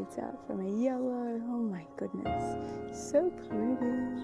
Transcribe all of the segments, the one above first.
fades out from a yellow. Oh my goodness, so pretty.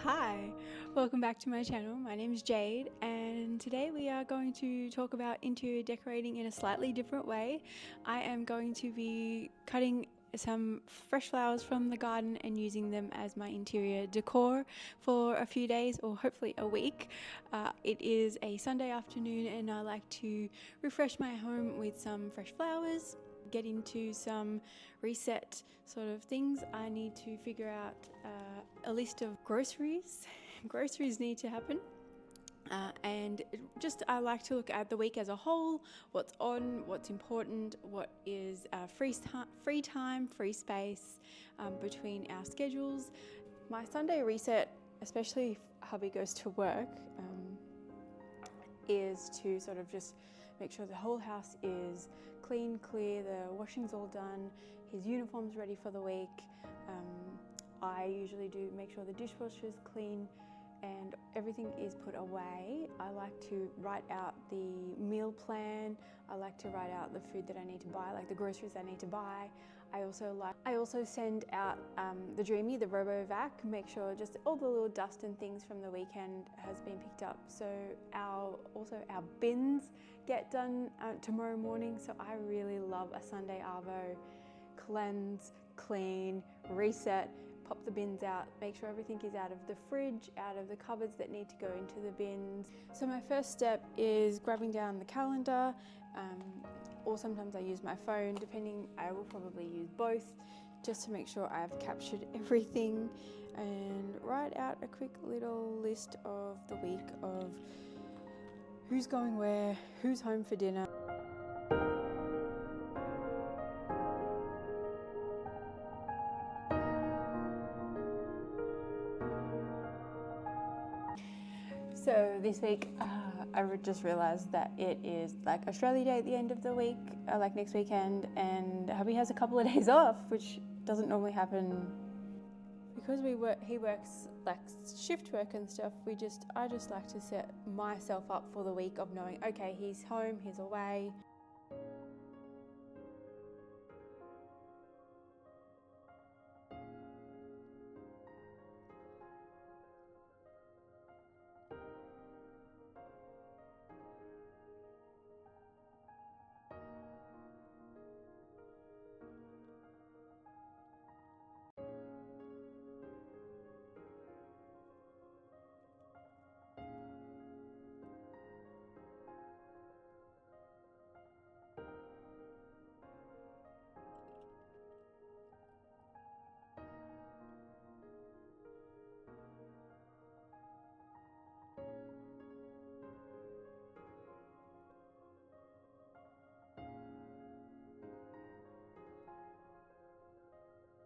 Hi, welcome back to my channel. My name is Jade, and today we are going to talk about interior decorating in a slightly different way. I am going to be cutting some fresh flowers from the garden and using them as my interior decor for a few days, or hopefully a week. It is a Sunday afternoon and I like to refresh my home with some fresh flowers. Get into some reset sort of things. I need to figure out a list of groceries. Groceries need to happen. And I like to look at the week as a whole, what's on, what's important, what is free time, free space between our schedules. My Sunday reset, especially if hubby goes to work, is to sort of just make sure the whole house is clean, clear, the washing's all done, his uniform's ready for the week. I usually do make sure the dishwasher's clean and everything is put away. I like to write out the meal plan. I like to write out the food that I need to buy, like the groceries I need to buy. I also send out the Dreamy, the RoboVac, make sure just all the little dust and things from the weekend has been picked up. So our bins get done tomorrow morning. So I really love a Sunday arvo, cleanse, clean, reset, pop the bins out, make sure everything is out of the fridge, out of the cupboards that need to go into the bins. So my first step is grabbing down the calendar, or sometimes I use my phone, depending. I will probably use both, just to make sure I've captured everything, and write out a quick little list of the week of who's going where, who's home for dinner. So this week, I just realised that it is like Australia Day at the end of the week, like next weekend, and hubby has a couple of days off, which doesn't normally happen. Because he works like shift work and stuff, I just like to set myself up for the week of knowing, okay, he's home, he's away.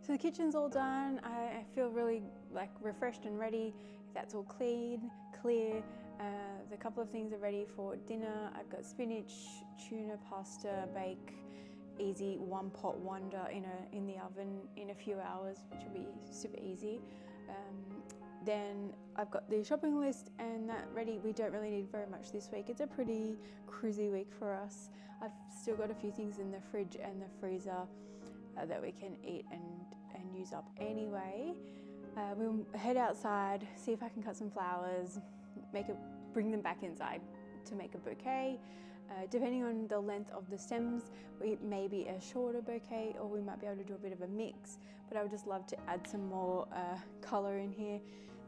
So the kitchen's all done. I feel really like refreshed and ready. That's all clean, clear. The couple of things are ready for dinner. I've got spinach, tuna pasta, bake, easy one pot wonder in the oven in a few hours, which will be super easy. Then I've got the shopping list and that ready. We don't really need very much this week. It's a pretty cruisy week for us. I've still got a few things in the fridge and the freezer that we can eat and use up anyway. We'll head outside, see if I can cut some flowers, bring them back inside to make a bouquet. Depending on the length of the stems, it may be a shorter bouquet, or we might be able to do a bit of a mix, but I would just love to add some more color in here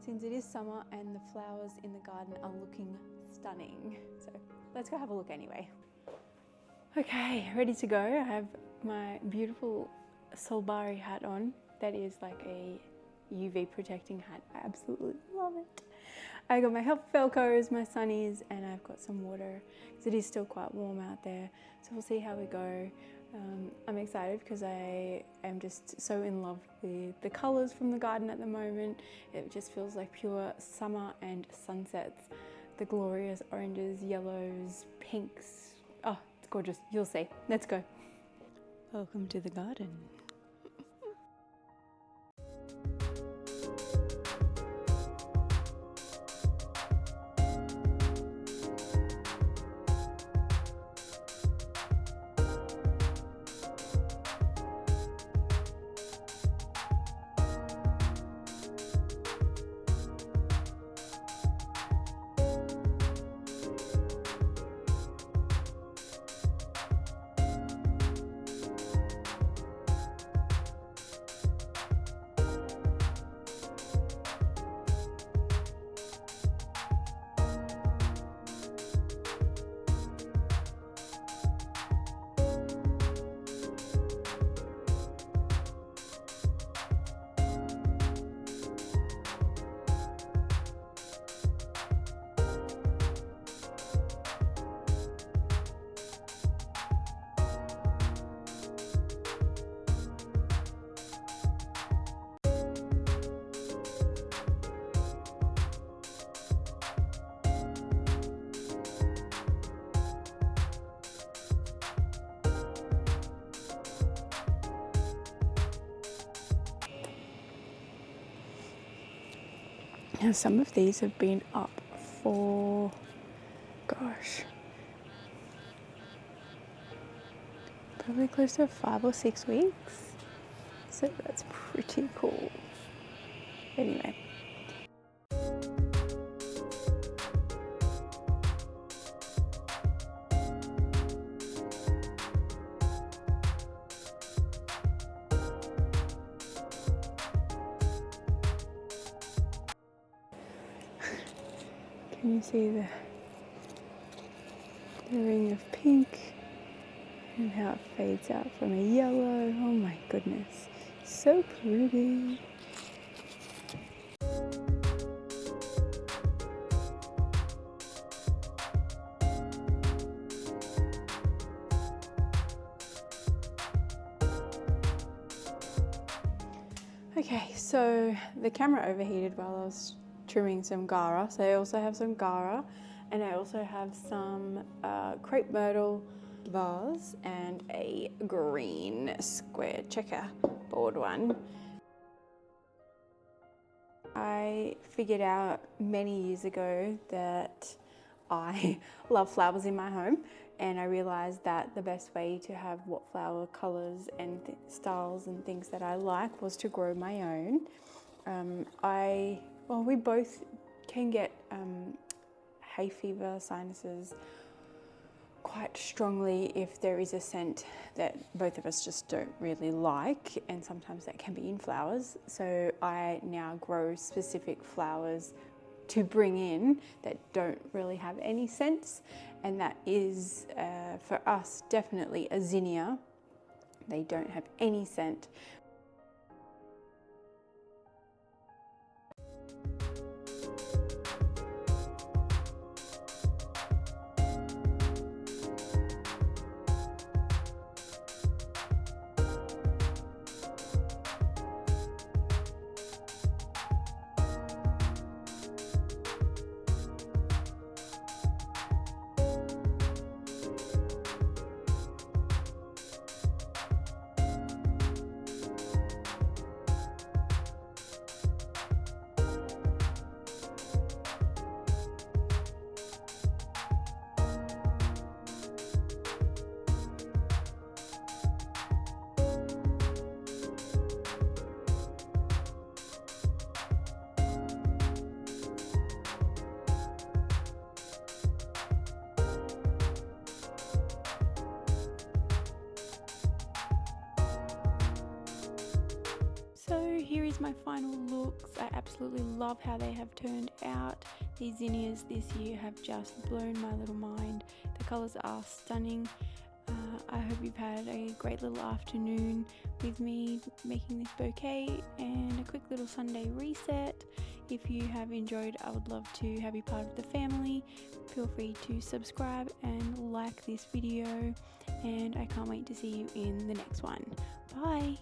since it is summer and the flowers in the garden are looking stunning. So let's go have a look anyway. Okay, ready to go. I have my beautiful Solbari hat on. That is like a UV protecting hat. I absolutely love it. I got my Velcros, my sunnies, and I've got some water because it is still quite warm out there. So we'll see how we go. I'm excited because I am just so in love with the colors from the garden at the moment. It just feels like pure summer and sunsets. The glorious oranges, yellows, pinks. Oh, it's gorgeous. You'll see. Let's go. Welcome to the garden. Now some of these have been up for, gosh, probably close to 5 or 6 weeks. So that's pretty cool. Anyway. Can you see the ring of pink and how it fades out from a yellow? Oh my goodness, so pretty. Okay, so the camera overheated while I was trimming some Gara, so I also have some Gara, and I also have some crepe myrtle vase and a green square checkerboard one. I figured out many years ago that I love flowers in my home, and I realized that the best way to have what flower colors and styles and things that I like was to grow my own. We both can get hay fever, sinuses quite strongly if there is a scent that both of us just don't really like, and sometimes that can be in flowers. So I now grow specific flowers to bring in that don't really have any scents, and that is for us definitely a zinnia. They don't have any scent. So here is my final looks. I absolutely love how they have turned out. These zinnias this year have just blown my little mind. The colours are stunning. I hope you've had a great little afternoon with me making this bouquet and a quick little Sunday reset. If you have enjoyed, I would love to have you part of the family. Feel free to subscribe and like this video, and I can't wait to see you in the next one. Bye!